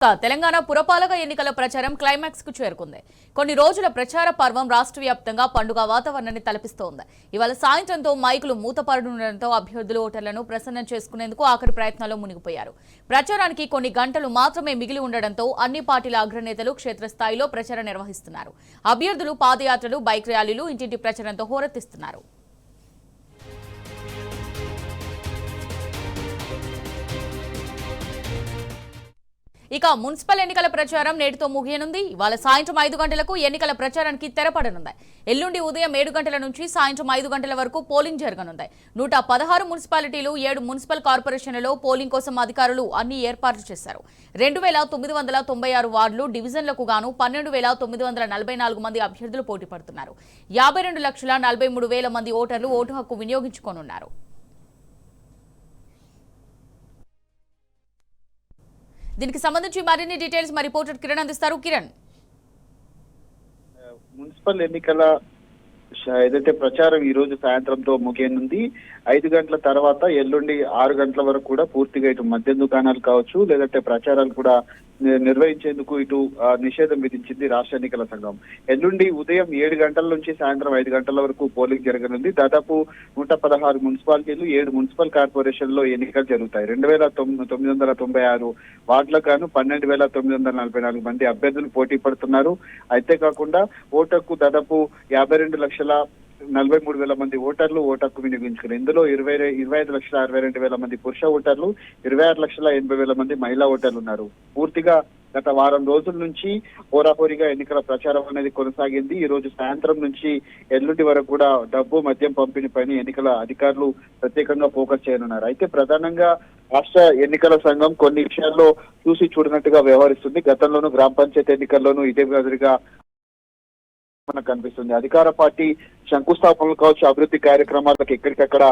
తెలంగాణ పురపాలక ఎన్నికల ప్రచారం క్లైమాక్స్ కు చేరుకుంది. కొన్ని రోజుల ప్రచార పర్వం రాష్ట్ర వ్యాప్తంగా పండుగ వాతావరణాన్ని తలపిస్తోంది. ఇవాళ సాయంత్రంతో మైకులు మూతపడడంతో అభ్యర్థులు ఓటర్లను ప్రసన్నం చేసుకునేందుకు ఆఖరి ప్రయత్నాల్లో మునిగిపోయారు. ప్రచారానికి కొన్ని గంటలు మాత్రమే మిగిలి ఉండడంతో అన్ని పార్టీల అగ్రనేతలు క్షేత్రస్థాయిలో ప్రచారం నిర్వహిస్తున్నారు. అభ్యర్థులు పాదయాత్రలు, బైక్ ర్యాలీలు, ఇంటింటి ప్రచారంతో హోరెత్తిస్తున్నారు. ఇక మున్సిపల్ ఎన్నికల ప్రచారం నేటితో ముగియనుంది. ఇవాళ సాయంత్రం 5 గంటలకు ఎన్నికల ప్రచారానికి తెరపడనుంది. ఎల్లుండి ఉదయం 7 గంటల నుంచి సాయంత్రం 5 గంటల వరకు పోలింగ్ జరగనుంది. 116 మున్సిపాలిటీలు, 7 మున్సిపల్ కార్పొరేషన్లలో పోలింగ్ కోసం అధికారులు అన్ని ఏర్పాట్లు చేశారు. 2996 వార్డులు, డివిజన్లకు గాను 12944 మంది అభ్యర్థులు పోటీ పడుతున్నారు. 52,43,000 మంది ఓటర్లు ఓటు హక్కు వినియోగించుకోనున్నారు. దీనికి సంబంధించి మరిన్ని డీటెయిల్స్ మా రిపోర్టర్ కిరణ్ అందిస్తారు. కిరణ్, మున్సిపల్ ఎన్నికల ఏదైతే ప్రచారం ఈ రోజు సాయంత్రంతో ముగియనుంది. 5 గంటల తర్వాత ఎల్లుండి 6 గంటల వరకు కూడా పూర్తిగా ఇటు మద్యం దుకాణాలు కావచ్చు, లేదంటే ప్రచారాలు కూడా నిర్వహించేందుకు ఇటు నిషేధం విధించింది రాష్ట్ర ఎన్నికల సంఘం. ఎల్లుండి ఉదయం 7 గంటల నుంచి సాయంత్రం 5 గంటల వరకు పోలింగ్ జరగనుంది. దాదాపు 116 మున్సిపాలిటీలు, 7 మున్సిపల్ కార్పొరేషన్లో ఎన్నికలు జరుగుతాయి. 2996 వార్డులకు గాను 12,944 మంది అభ్యర్థులు పోటీ పడుతున్నారు. అయితే కాకుండా ఓటర్కు దాదాపు 52,43,000 మంది ఓటర్లు ఓటర్కు వినియోగించుకున్నారు. ఇందులో 25,62,200 మంది పురుష ఓటర్లు, 26,80,000 మంది మహిళా ఓటర్లు ఉన్నారు. పూర్తిగా గత వారం రోజుల నుంచి హోరాహోరీగా ఎన్నికల ప్రచారం అనేది కొనసాగింది. ఈ రోజు సాయంత్రం నుంచి ఎల్లుండి వరకు కూడా డబ్బు, మద్యం పంపిణీ పైన ఎన్నికల అధికారులు ప్రత్యేకంగా ఫోకస్ చేయనున్నారు. అయితే ప్రధానంగా రాష్ట్ర ఎన్నికల సంఘం కొన్ని విషయాల్లో చూసి చూడనట్టుగా వ్యవహరిస్తుంది. గతంలోనూ గ్రామ పంచాయతీ ఎన్నికల్లోనూ ఇదే మాదిరిగా మనకు కనిపిస్తుంది. అధికార పార్టీ శంకుస్థాపనలు కావచ్చు, అభివృద్ధి కార్యక్రమాలకు ఎక్కడికక్కడ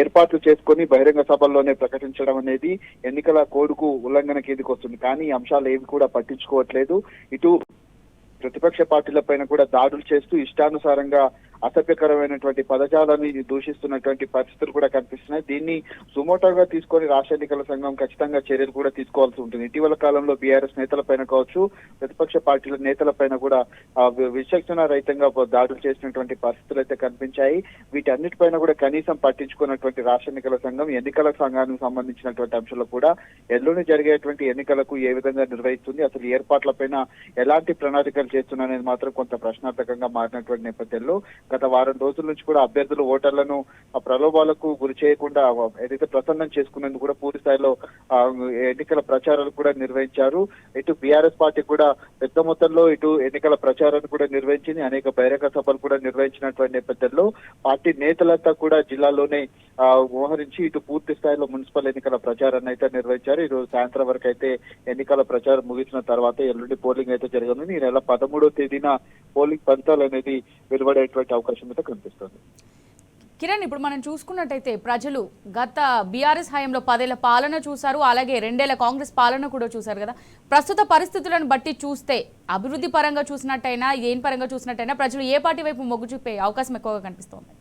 ఏర్పాట్లు చేసుకుని బహిరంగ సభల్లోనే ప్రకటించడం అనేది ఎన్నికల కోడ్కు ఉల్లంఘన కిందికి వస్తుంది. కానీ ఈ అంశాలు ఏవి కూడా పట్టించుకోవట్లేదు. ఇటు ప్రతిపక్ష పార్టీల పైన కూడా దాడులు చేస్తూ ఇష్టానుసారంగా అసభ్యకరమైనటువంటి పదజాలాన్ని దూషిస్తున్నటువంటి పరిస్థితులు కూడా కనిపిస్తున్నాయి. దీన్ని సుమోటోగా తీసుకొని రాష్ట్ర ఎన్నికల సంఘం ఖచ్చితంగా చర్యలు కూడా తీసుకోవాల్సి ఉంటుంది. ఇటీవల కాలంలో బీఆర్ఎస్ నేతల పైన కావచ్చు, ప్రతిపక్ష పార్టీల నేతల పైన కూడా విచక్షణ రహితంగా దాడులు చేసినటువంటి పరిస్థితులు అయితే కనిపించాయి. వీటన్నిటిపైన కూడా కనీసం పట్టించుకున్నటువంటి రాష్ట్ర ఎన్నికల సంఘం ఎన్నికల సంఘానికి సంబంధించినటువంటి అంశాలు కూడా ఎల్లుండి జరిగేటువంటి ఎన్నికలకు ఏ విధంగా నిర్వహిస్తుంది, అసలు ఏర్పాట్లపైన ఎలాంటి ప్రణాళికలు చేస్తున్నది మాత్రం కొంత ప్రశ్నార్థకంగా మారినటువంటి నేపథ్యంలో గత వారం రోజుల నుంచి కూడా అభ్యర్థులు ఓటర్లను ప్రలోభాలకు గురి చేయకుండా ఏదైతే ప్రసన్నం చేసుకునేందుకు కూడా పూర్తి స్థాయిలో ఎన్నికల ప్రచారాలు కూడా నిర్వహించారు. ఇటు బీఆర్ఎస్ పార్టీ కూడా పెద్ద మొత్తంలో ఇటు ఎన్నికల ప్రచారాన్ని కూడా నిర్వహించింది. అనేక బహిరంగ సభలు కూడా నిర్వహించినటువంటి నేపథ్యంలో పార్టీ నేతలంతా కూడా జిల్లాలోనే మోహరించి ఇటు పూర్తి స్థాయిలో మున్సిపల్ ఎన్నికల ప్రచారాన్ని అయితే నిర్వహించారు. ఈ రోజు సాయంత్రం వరకు అయితే ఎన్నికల ప్రచారం ముగిసిన తర్వాత ఎల్లుండి పోలింగ్ అయితే జరగనుంది. ఈ నెల 13వ తేదీన పోలింగ్ ఫలితాలు అనేది వెలువడేటువంటి అవకాశం అయితే కనిపిస్తుంది. కిరణ్, ఇప్పుడు మనం చూసుకున్నట్టయితే ప్రజలు గత బీఆర్ఎస్ హయాంలో 10 ఏళ్ల పాలన చూశారు, అలాగే 2 ఏళ్ల కాంగ్రెస్ పాలన కూడా చూశారు కదా. ప్రస్తుత పరిస్థితులను బట్టి చూస్తే అభివృద్ధి పరంగా చూసినట్టయినా, దేని పరంగా చూసినట్టయినా ప్రజలు ఏ పార్టీ వైపు మొగ్గు చూపే అవకాశం ఎక్కువగా కనిపిస్తోంది?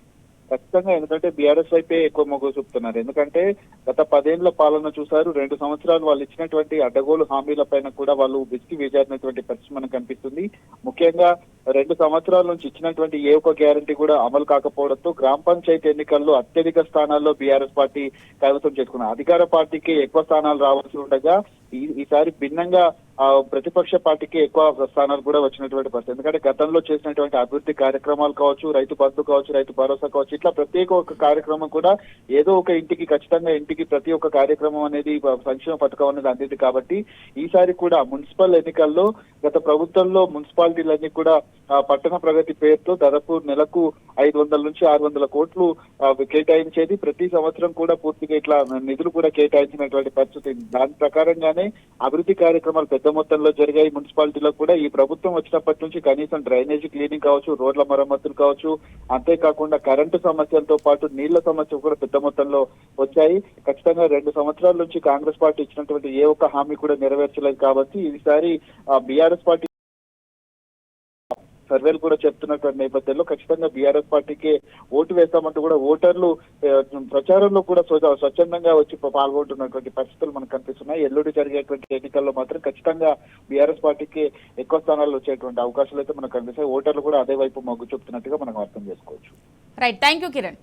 ఖచ్చితంగా, ఎందుకంటే బీఆర్ఎస్ వైపే ఎక్కువ మొగ్గు చూపుతున్నారు. ఎందుకంటే గత 10 ఏళ్ల పాలన చూశారు. 2 సంవత్సరాలు వాళ్ళు ఇచ్చినటువంటి అడ్డగోలు హామీల పైన కూడా వాళ్ళు విసిగి వేజారినటువంటి పరిస్థితి మనకు కనిపిస్తుంది. ముఖ్యంగా 2 సంవత్సరాల నుంచి ఇచ్చినటువంటి ఏ ఒక్క గ్యారంటీ కూడా అమలు కాకపోవడంతో గ్రామ పంచాయతీ ఎన్నికల్లో అత్యధిక స్థానాల్లో బీఆర్ఎస్ పార్టీ కైవసం చేసుకున్నారు. అధికార పార్టీకి ఎక్కువ స్థానాలు రావాల్సి ఉండగా ఈసారి భిన్నంగా ప్రతిపక్ష పార్టీకి ఎక్కువ స్థానాలు కూడా వచ్చినటువంటి పరిస్థితి. ఎందుకంటే గతంలో చేసినటువంటి అభివృద్ధి కార్యక్రమాలు కావచ్చు, రైతు బంధు కావచ్చు, రైతు భరోసా కావచ్చు, ఇట్లా ప్రత్యేక ఒక కార్యక్రమం కూడా ఏదో ఒక ఇంటికి ఖచ్చితంగా ప్రతి ఒక్క కార్యక్రమం అనేది సంక్షేమ పథకం అనేది అందింది. కాబట్టి ఈసారి కూడా మున్సిపల్ ఎన్నికల్లో గత ప్రభుత్వంలో మున్సిపాలిటీలన్నీ కూడా పట్టణ ప్రగతి పేరుతో దాదాపు నెలకు 500 నుంచి 600 కోట్లు కేటాయించేది. ప్రతి సంవత్సరం కూడా పూర్తిగా ఇట్లా నిధులు కూడా కేటాయించినటువంటి పరిస్థితి. దాని ప్రకారంగానే అభివృద్ధి కార్యక్రమాలు పెద్ద మొత్తంలో జరిగాయి. మున్సిపాలిటీలో కూడా ఈ ప్రభుత్వం వచ్చినప్పటి నుంచి కనీసం డ్రైనేజీ క్లీనింగ్ కావచ్చు, రోడ్ల మరమ్మతులు కావచ్చు, అంతేకాకుండా కరెంటు సమస్యలతో పాటు నీళ్ల సమస్యలు కూడా పెద్ద మొత్తంలో వచ్చాయి. ఖచ్చితంగా 2 సంవత్సరాల నుంచి కాంగ్రెస్ పార్టీ ఇచ్చినటువంటి ఏ ఒక్క హామీ కూడా నెరవేర్చలేదు. కాబట్టి ఈసారి బీఆర్ఎస్ పార్టీ సర్వేలు కూడా చెప్తున్నటువంటి నేపథ్యంలో ఖచ్చితంగా బీఆర్ఎస్ పార్టీకి ఓటు వేస్తామంటూ కూడా ఓటర్లు ప్రచారంలో కూడా స్వచ్ఛందంగా వచ్చి పాల్గొంటున్నటువంటి పరిస్థితులు మనకు కనిపిస్తున్నాయి. ఎల్లుండి జరిగేటువంటి ఎన్నికల్లో మాత్రం ఖచ్చితంగా బీఆర్ఎస్ పార్టీకి ఎక్కువ స్థానాలు వచ్చేటువంటి అవకాశాలు అయితే మనకు కనిపిస్తాయి. ఓటర్లు కూడా అదే వైపు మొగ్గు చూపుతున్నట్టుగా మనం అర్థం చేసుకోవచ్చు. Right, thank you Kiran.